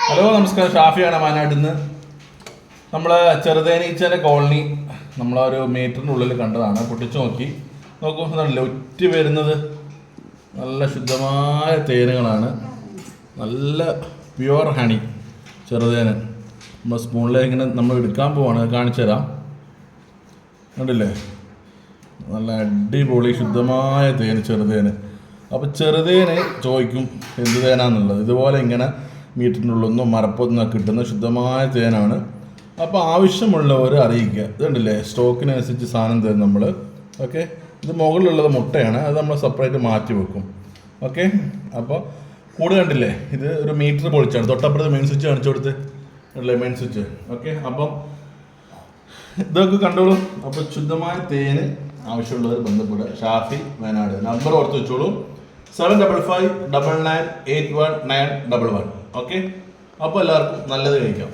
Hello നമസ്കാരം, ഷാഫിയാണ് വയനാട്ടിൽ നിന്ന്. നമ്മൾ ചെറുതേനീച്ചേൻ്റെ കോളനി നമ്മളൊരു മീറ്ററിൻ്റെ ഉള്ളിൽ കണ്ടതാണ്. പൊട്ടിച്ചു നോക്കൂ, നല്ല ഒറ്റ വരുന്നത് നല്ല ശുദ്ധമായ തേനുകളാണ്. നല്ല പ്യുവർ ഹണി ചെറുതേന്. നമ്മൾ സ്പൂണിലേക്ക് ഇങ്ങനെ നമ്മൾ എടുക്കാൻ പോവാണ്, കാണിച്ചു തരാം. കണ്ടില്ലേ, നല്ല അടിപൊളി ശുദ്ധമായ തേന് ചെറുതേന്. അപ്പോൾ ചെറുതേന് ചോദിക്കും എന്ത് തേനാന്നുള്ളത്. ഇതുപോലെ ഇങ്ങനെ മീറ്ററിൻ്റെ ഉള്ളൊന്നും മരപ്പൊന്നും കിട്ടുന്ന ശുദ്ധമായ തേനാണ്. അപ്പോൾ ആവശ്യമുള്ളവർ അറിയിക്കുക. ഇതുണ്ടല്ലേ, സ്റ്റോക്കിനനുസരിച്ച് സാധനം തരും നമ്മൾ. ഓക്കെ, ഇത് മുകളിലുള്ളത് മുട്ടയാണ്, അത് നമ്മൾ സെപ്പറേറ്റ് മാറ്റി വെക്കും. ഓക്കെ, അപ്പോൾ കൂടെ കണ്ടില്ലേ, ഇത് ഒരു മീറ്റർ പൊളിച്ചാണ്. തൊട്ടപ്പുറത്ത് മെയിൻ സ്വിച്ച് കാണിച്ചു കൊടുത്ത് അല്ലേ, മെയിൻ സ്വിച്ച്. ഓക്കെ, അപ്പം ഇതൊക്കെ കണ്ടോളൂ. അപ്പോൾ ശുദ്ധമായ തേന് ആവശ്യമുള്ളവർ ബന്ധപ്പെടുക. ഷാഫി വയനാട്. നമ്പർ ഓർത്ത് വെച്ചോളൂ, 755998191. ഓക്കെ, അപ്പോൾ എല്ലാവർക്കും നല്ലത് കഴിക്കാം.